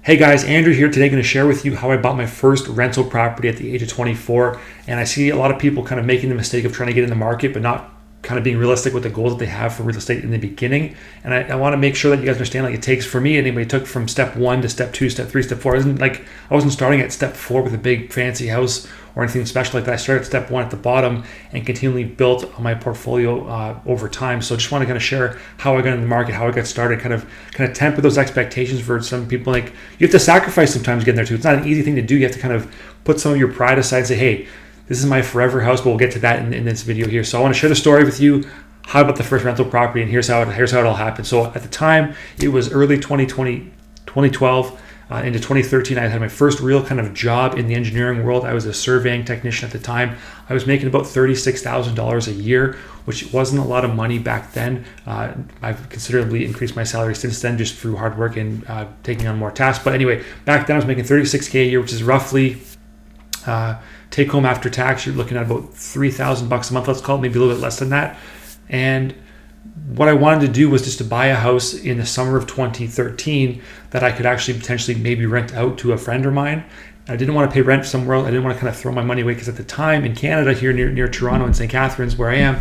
Hey guys, Andrew here today, going to share with you how I bought my first rental property at the age of 24. And I see a lot of people kind of making the mistake of trying to get in the market, but not kind of being realistic with the goals that they have for real estate in the beginning. And I want to make sure that you guys understand, like, it takes, for me anyway, it took from step 1 to step 2, step 3, step 4. It wasn't like I wasn't starting at step 4 with a big fancy house or anything special like that. I started at step 1 at the bottom and continually built on my portfolio over time. So I just want to kind of share how I got in the market, how I got started, kind of temper those expectations for some people. Like, you have to sacrifice sometimes getting there too. It's not an easy thing to do. You have to kind of put some of your pride aside and say, hey, this is my forever house, but we'll get to that in this video here. So I want to share the story with you. How about the first rental property, and here's how it all happened. So at the time, it was early 2012 into 2013. I had my first real kind of job in the engineering world. I was a surveying technician at the time. I was making about $36,000 a year, which wasn't a lot of money back then. I've considerably increased my salary since then, just through hard work and taking on more tasks. But anyway, back then I was making $36K a year, which is roughly take home after tax, you're looking at about $3,000 a month, let's call it, maybe a little bit less than that. And what I wanted to do was just to buy a house in the summer of 2013 that I could actually potentially maybe rent out to a friend of mine. I didn't want to pay rent somewhere else. I didn't want to kind of throw my money away, because at the time in Canada, here near Toronto and St. Catharines, where I am,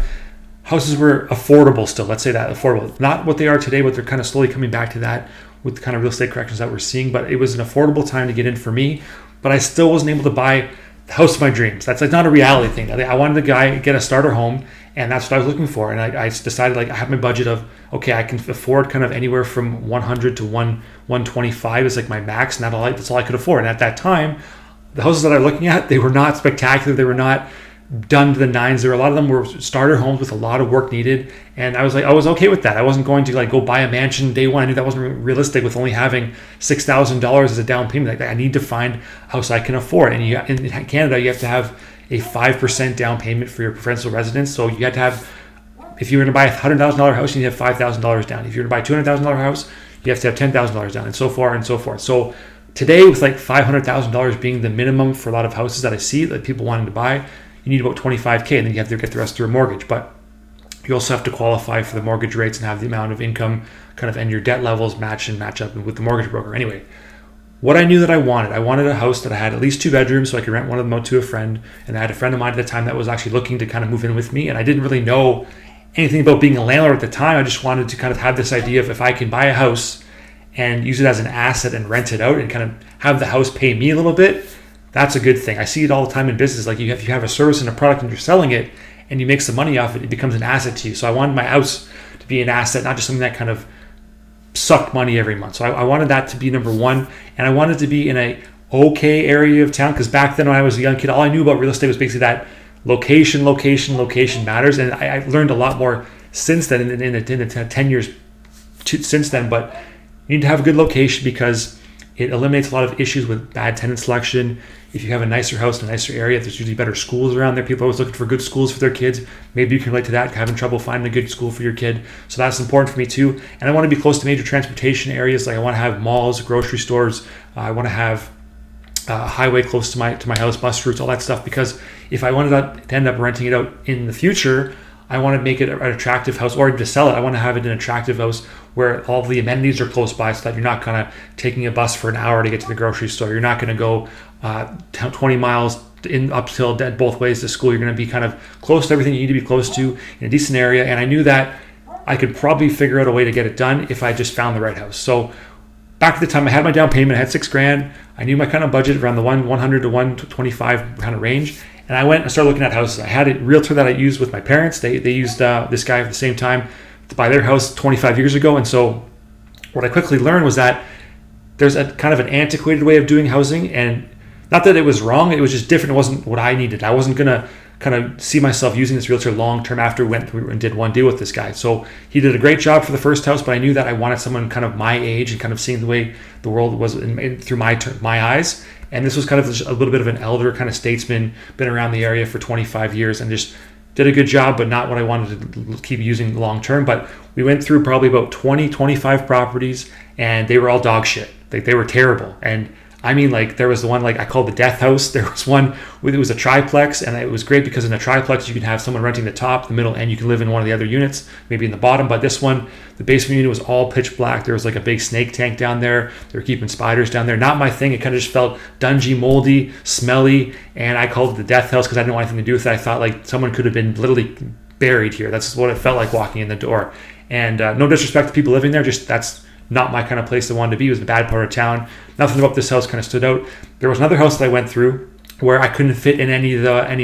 houses were affordable still. Let's say that, affordable. Not what they are today, but they're kind of slowly coming back to that with the kind of real estate corrections that we're seeing. But it was an affordable time to get in for me. But I still wasn't able to buy the house of my dreams. That's like not a reality thing. I wanted the guy get a starter home, and that's what I was looking for. And I decided, like, I have my budget of, okay, I can afford kind of anywhere from 100 to 125 is like my max, and that's all I could afford. And at that time, the houses that I was looking at, they were not spectacular. They were not done to the nines. A lot of them were starter homes with a lot of work needed, and I was okay with that. I wasn't going to like go buy a mansion day one. I knew that wasn't realistic with only having $6,000 as a down payment. Like, I need to find a house I can afford. And in Canada, you have to have a 5% down payment for your provincial residence. So you had to have, if you were going to buy a $100,000 house, you need to have $5,000 down. If you're going to buy a $200,000 house, you have to have $10,000 down, and so far and so forth. So today, with like $500,000 being the minimum for a lot of houses that I see that people wanting to buy, you need about $25K, and then you have to get the rest through a mortgage. But you also have to qualify for the mortgage rates and have the amount of income and your debt levels match up with the mortgage broker. Anyway, what I knew that I wanted a house that I had at least 2 bedrooms, so I could rent one of them out to a friend. And I had a friend of mine at the time that was actually looking to kind of move in with me, and I didn't really know anything about being a landlord at the time. I just wanted to kind of have this idea of, if I can buy a house and use it as an asset and rent it out and kind of have the house pay me a little bit, that's a good thing. I see it all the time in business. Like, if you have a service and a product and you're selling it and you make some money off it, it becomes an asset to you. So I wanted my house to be an asset, not just something that kind of sucked money every month. So I wanted that to be number one. And I wanted to be in a okay area of town, because back then when I was a young kid, all I knew about real estate was basically that location matters. And I learned a lot more since then in the 10 years since then. But you need to have a good location, because it eliminates a lot of issues with bad tenant selection. If you have a nicer house in a nicer area, there's usually better schools around there. People are always looking for good schools for their kids. Maybe you can relate to that, having trouble finding a good school for your kid. So that's important for me too. And I want to be close to major transportation areas. Like, I want to have malls, grocery stores. I want to have a highway close to my house, bus routes, all that stuff. Because if I wanted to end up renting it out in the future, I want to make it an attractive house, or to sell it, I want to have it an attractive house where all the amenities are close by, so that you're not kind of taking a bus for an hour to get to the grocery store. You're not going to go 20 miles uphill dead both ways to school. You're going to be kind of close to everything you need to be close to in a decent area. And I knew that I could probably figure out a way to get it done if I just found the right house. So back at the time, I had my down payment, I had $6,000. I knew my kind of budget around the 100 to 125 kind of range. And I went and started looking at houses. I had a realtor that I used with my parents. They used this guy at the same time to buy their house 25 years ago. And so what I quickly learned was that there's a kind of an antiquated way of doing housing. And not that it was wrong, it was just different. It wasn't what I needed. I wasn't going to kind of see myself using this realtor long term after we went through and did one deal with this guy. So he did a great job for the first house, but I knew that I wanted someone kind of my age and kind of seeing the way the world was through my eyes. And this was kind of a little bit of an elder kind of statesman, been around the area for 25 years and just did a good job, but not what I wanted to keep using long term. But we went through probably about 25 properties, and they were all dog shit. They were terrible. And I mean, like there was the one like I called the death house. There was one it was a triplex, and it was great because in a triplex you can have someone renting the top, the middle, and you can live in one of the other units, maybe in the bottom. But this one, the basement unit was all pitch black. There was like a big snake tank down there. They were keeping spiders down there. Not my thing. It kind of just felt dungy, moldy, smelly, and I called it the death house because I didn't want anything to do with it. I thought like someone could have been literally buried here. That's what it felt like walking in the door. And no disrespect to people living there, just that's not my kind of place I wanted to be. It was a bad part of town. Nothing about this house kind of stood out. There was another house that I went through where I couldn't fit in any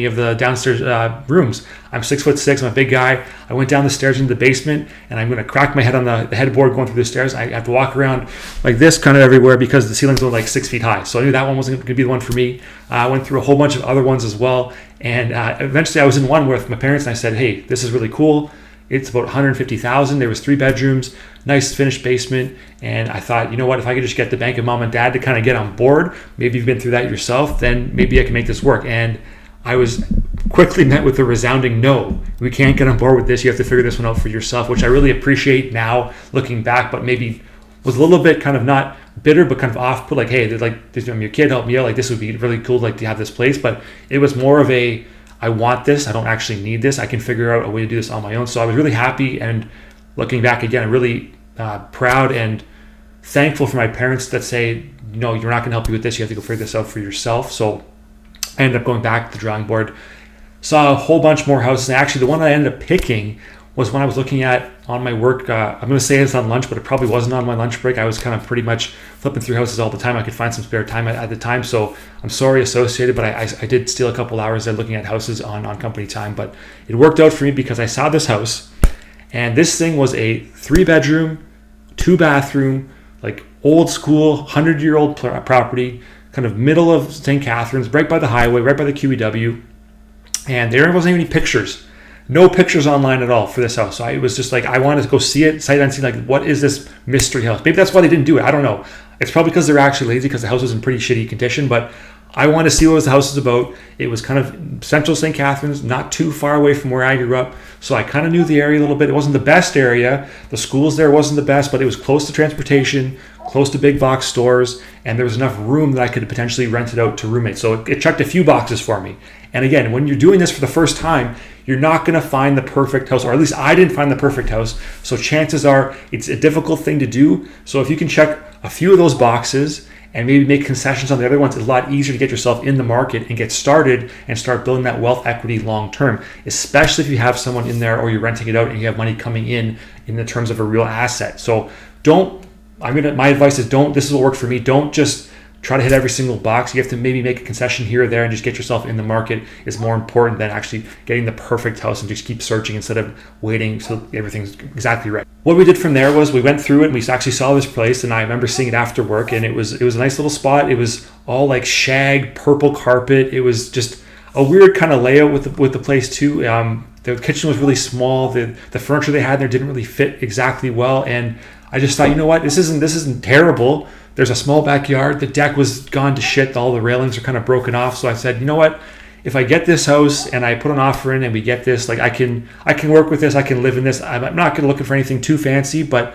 of the downstairs rooms. I'm 6'6", I'm a big guy. I went down the stairs into the basement, and I'm going to crack my head on the headboard going through the stairs. I have to walk around like this kind of everywhere because the ceilings were like 6 feet high. So I knew that one wasn't going to be the one for me. I went through a whole bunch of other ones as well, and eventually I was in one with my parents, and I said, hey, this is really cool. It's about $150,000. There was 3 bedrooms, nice finished basement. And I thought, you know what, if I could just get the bank of mom and dad to kind of get on board, maybe you've been through that yourself, then maybe I can make this work. And I was quickly met with a resounding no. We can't get on board with this. You have to figure this one out for yourself, which I really appreciate now looking back, but maybe was a little bit kind of not bitter, but kind of off put, like, hey, I'm your kid, help me out. Like, this would be really cool, like, to have this place. But it was more of a, I want this. I don't actually need this. I can figure out a way to do this on my own. So I was really happy, and looking back again, I'm really proud and thankful for my parents that say, no, you're not going to help you with this. You have to go figure this out for yourself. So I ended up going back to the drawing board, saw a whole bunch more houses. And actually, the one that I ended up picking was one I was looking at on my work. I'm going to say it's on lunch, but it probably wasn't on my lunch break. I was kind of pretty much flipping through houses all the time. I could find some spare time at the time. So I'm sorry, Associated, but I did steal a couple hours there looking at houses on company time. But it worked out for me because I saw this house, and this thing was a 3-bedroom, 2-bathroom, like old school, 100-year-old property, kind of middle of St. Catharines, right by the highway, right by the QEW. And there wasn't even any pictures. No pictures online at all for this house. So it was just like, I wanted to go see it, sight unseen, like, what is this mystery house? Maybe that's why they didn't do it. I don't know. It's probably because they're actually lazy, because the house was in pretty shitty condition, but I wanted to see what the house was about. It was kind of central St. Catharines, not too far away from where I grew up. So I kind of knew the area a little bit. It wasn't the best area. The schools there wasn't the best, but it was close to transportation, close to big box stores, and there was enough room that I could potentially rent it out to roommates. So it checked a few boxes for me. And again, when you're doing this for the first time, you're not going to find the perfect house, or at least I didn't find the perfect house. So chances are it's a difficult thing to do. So if you can check a few of those boxes and maybe make concessions on the other ones, it's a lot easier to get yourself in the market and get started and start building that wealth equity long term, especially if you have someone in there or you're renting it out and you have money coming in the terms of a real asset. So my advice is this is what worked for me. Don't just try to hit every single box. You have to maybe make a concession here or there and just get yourself in the market is more important than actually getting the perfect house and just keep searching instead of waiting till everything's exactly right. What we did from there was we went through it and we actually saw this place, and I remember seeing it after work, and it was a nice little spot. It was all like shag, purple carpet. It was just a weird kind of layout with the place too. The kitchen was really small. The furniture they had there didn't really fit exactly well, and I just thought, you know what, this isn't terrible. There's a small backyard. The deck was gone to shit. All the railings are kind of broken off. So I said, you know what? If I get this house and I put an offer in and we get this, like I can work with this. I can live in this. I'm not going to looking for anything too fancy, but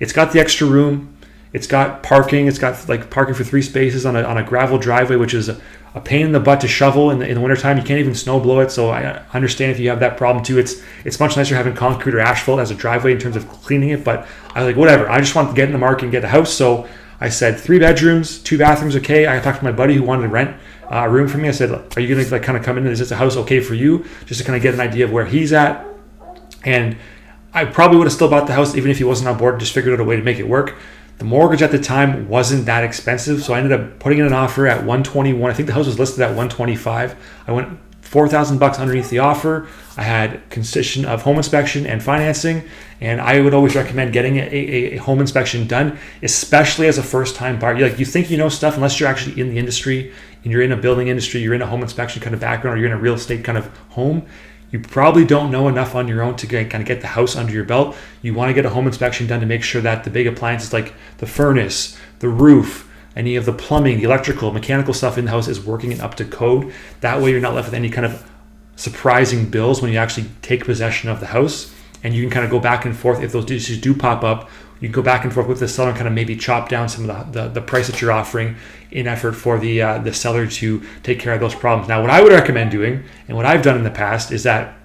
it's got the extra room. It's got parking. It's got like parking for 3 spaces on a gravel driveway, which is a pain in the butt to shovel in the wintertime. You can't even snow blow it. So I understand if you have that problem too. It's much nicer having concrete or asphalt as a driveway in terms of cleaning it. But I was like, whatever. I just want to get in the market and get a house. So I said 3 bedrooms, 2 bathrooms, okay. I talked to my buddy who wanted to rent a room for me. I said, are you going to like kind of come in? Is this a house okay for you? Just to kind of get an idea of where he's at. And I probably would have still bought the house even if he wasn't on board and just figured out a way to make it work. The mortgage at the time wasn't that expensive, so I ended up putting in an offer at $121. I think the house was listed at $125. I went $4,000 underneath the offer. I had concession of home inspection and financing, and I would always recommend getting a home inspection done, especially as a first-time buyer. You think you know stuff unless you're actually in the industry and you're in a building industry, you're in a home inspection kind of background, or you're in a real estate kind of home. You probably don't know enough on your own to kind of get the house under your belt. You want to get a home inspection done to make sure that the big appliances like the furnace, the roof, any of the plumbing, the electrical, mechanical stuff in the house is working and up to code. That way you're not left with any kind of surprising bills when you actually take possession of the house. And you can kind of go back and forth. If those issues do pop up, you can go back and forth with the seller and kind of maybe chop down some of the price that you're offering in effort for the seller to take care of those problems. Now, what I would recommend doing, and what I've done in the past, is that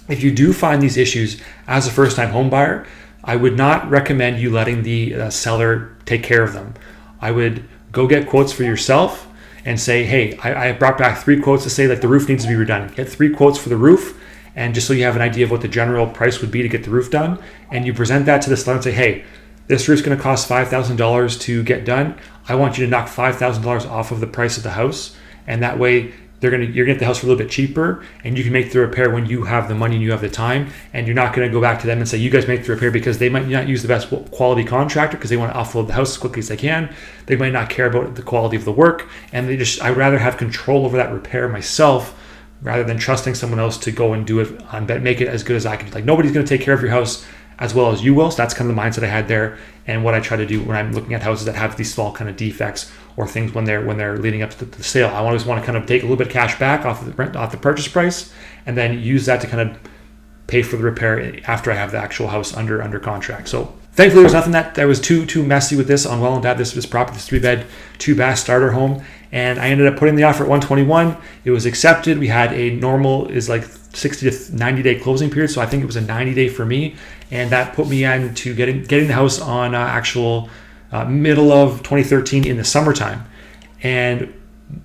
if you do find these issues as a first-time home buyer, I would not recommend you letting the seller take care of them. I would go get quotes for yourself and say, hey, I brought back 3 quotes to say like the roof needs to be redone. Get 3 quotes for the roof, and just so you have an idea of what the general price would be to get the roof done, and you present that to the seller and say, hey, this roof's going to cost $5,000 to get done. I want you to knock $5,000 off of the price of the house, and that way you're gonna get the house for a little bit cheaper, and you can make the repair when you have the money and you have the time, and you're not going to go back to them and say you guys make the repair, because they might not use the best quality contractor because they want to offload the house as quickly as they can. They might not care about the quality of the work, and I'd rather have control over that repair myself rather than trusting someone else to go and do it and make it as good as I can. Like, nobody's going to take care of your house as well as you will. So that's kind of the mindset I had there, and what I try to do when I'm looking at houses that have these small kind of defects or things when they're leading up to the sale. I always want to kind of take a little bit of cash back off the purchase price, and then use that to kind of pay for the repair after I have the actual house under contract. So thankfully, there's nothing that was too messy with this on Well and Dad. This property, this 3-bed, 2-bath starter home, and I ended up putting the offer at $121. It was accepted. We had a normal is like 60 to 90 day closing period, so I think it was a 90-day for me, and that put me into getting the house on actual middle of 2013 in the summertime. And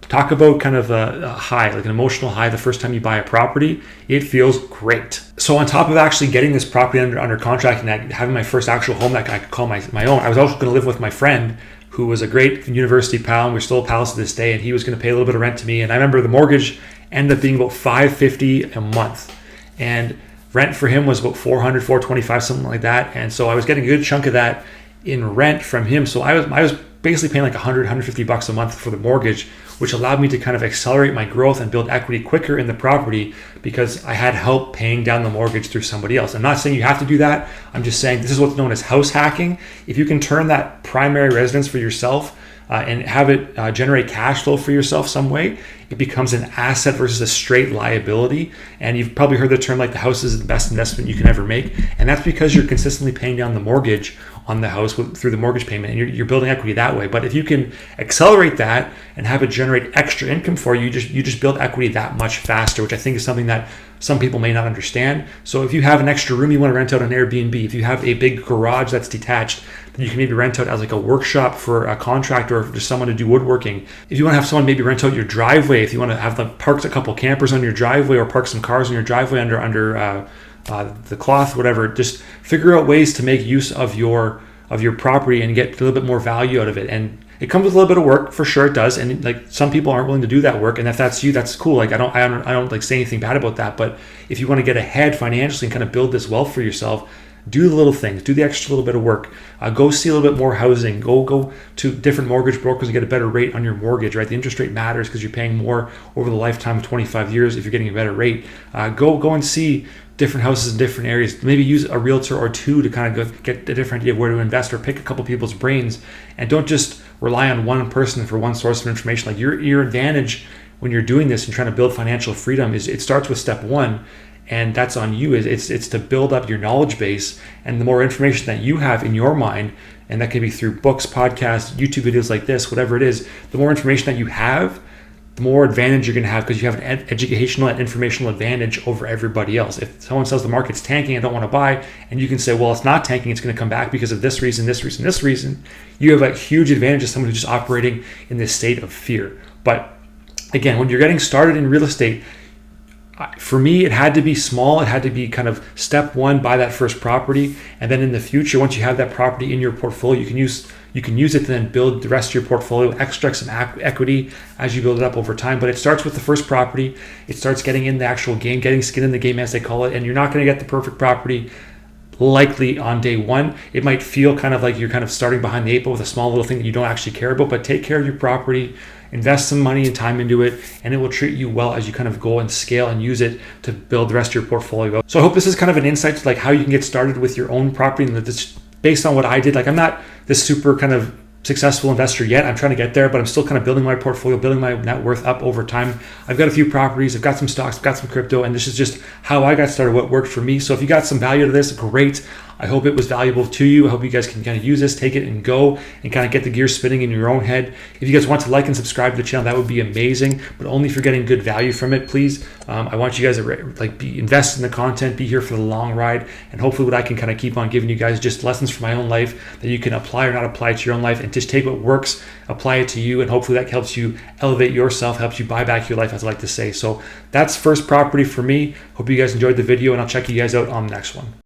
talk about kind of a high, like an emotional high, the first time you buy a property. It feels great. So on top of actually getting this property under contract and having my first actual home that I could call my own, I was also going to live with my friend who was a great university pal, and we're still pals to this day, and he was going to pay a little bit of rent to me. And I remember the mortgage ended up being about $550 a month, and rent for him was about $400, $425, something like that. And so I was getting a good chunk of that in rent from him. So I was basically paying like $100, $150 a month for the mortgage, which allowed me to kind of accelerate my growth and build equity quicker in the property because I had help paying down the mortgage through somebody else. I'm not saying you have to do that. I'm just saying this is what's known as house hacking. If you can turn that primary residence for yourself and have it generate cash flow for yourself some way, it becomes an asset versus a straight liability. And you've probably heard the term like the house is the best investment you can ever make. And that's because you're consistently paying down the mortgage on the house through the mortgage payment, and you're building equity that way. But if you can accelerate that and have it generate extra income for you, you just build equity that much faster, which I think is something that some people may not understand. So if you have an extra room you want to rent out on Airbnb, if you have a big garage that's detached that you can maybe rent out as like a workshop for a contractor or just someone to do woodworking, if you want to have someone maybe rent out your driveway, if you want to have them park a couple campers on your driveway or park some cars on your driveway under the cloth, whatever, just figure out ways to make use of your property and get a little bit more value out of it. And it comes with a little bit of work, for sure it does. And like some people aren't willing to do that work, and if that's you, that's cool. Like I don't like say anything bad about that. But if you want to get ahead financially and kind of build this wealth for yourself, do the little things, do the extra little bit of work. Go see a little bit more housing. Go to different mortgage brokers and get a better rate on your mortgage. Right, the interest rate matters because you're paying more over the lifetime of 25 years if you're getting a better rate. Go and see different houses in different areas. Maybe use a realtor or two to kind of get a different idea of where to invest, or pick a couple people's brains, and don't just rely on one person for one source of information. Like your advantage when you're doing this and trying to build financial freedom is it starts with step one, and that's on you. It's to build up your knowledge base, and the more information that you have in your mind, and that can be through books, podcasts, YouTube videos like this, whatever it is, the more information that you have, the more advantage you're going to have, because you have an educational and informational advantage over everybody else. If someone says the market's tanking, I don't want to buy, and you can say, well, it's not tanking, it's going to come back because of this reason, this reason, this reason, you have a huge advantage of someone who's just operating in this state of fear. But again, when you're getting started in real estate, for me, it had to be small. It had to be kind of step one, buy that first property, and then in the future, once you have that property in your portfolio, you can use it to then build the rest of your portfolio, extract some equity as you build it up over time. But it starts with the first property. It starts getting in the actual game, getting skin in the game, as they call it. And you're not going to get the perfect property likely on day one. It might feel kind of like you're kind of starting behind the eight ball with a small little thing that you don't actually care about. But take care of your property, invest some money and time into it, and it will treat you well as you kind of go and scale and use it to build the rest of your portfolio. So I hope this is kind of an insight to like how you can get started with your own property, and that's based on what I did. Like I'm not this super kind of successful investor yet. I'm trying to get there, but I'm still kind of building my portfolio, building my net worth up over time. I've got a few properties, I've got some stocks, I've got some crypto, and this is just how I got started, what worked for me. So if you got some value to this, great. I hope it was valuable to you. I hope you guys can kind of use this, take it and go and kind of get the gears spinning in your own head. If you guys want to like and subscribe to the channel, that would be amazing, but only if you're getting good value from it, please. I want you guys to invest in the content, be here for the long ride, and hopefully what I can kind of keep on giving you guys just lessons from my own life that you can apply or not apply to your own life, and just take what works, apply it to you, and hopefully that helps you elevate yourself, helps you buy back your life, as I like to say. So that's first property for me. Hope you guys enjoyed the video, and I'll check you guys out on the next one.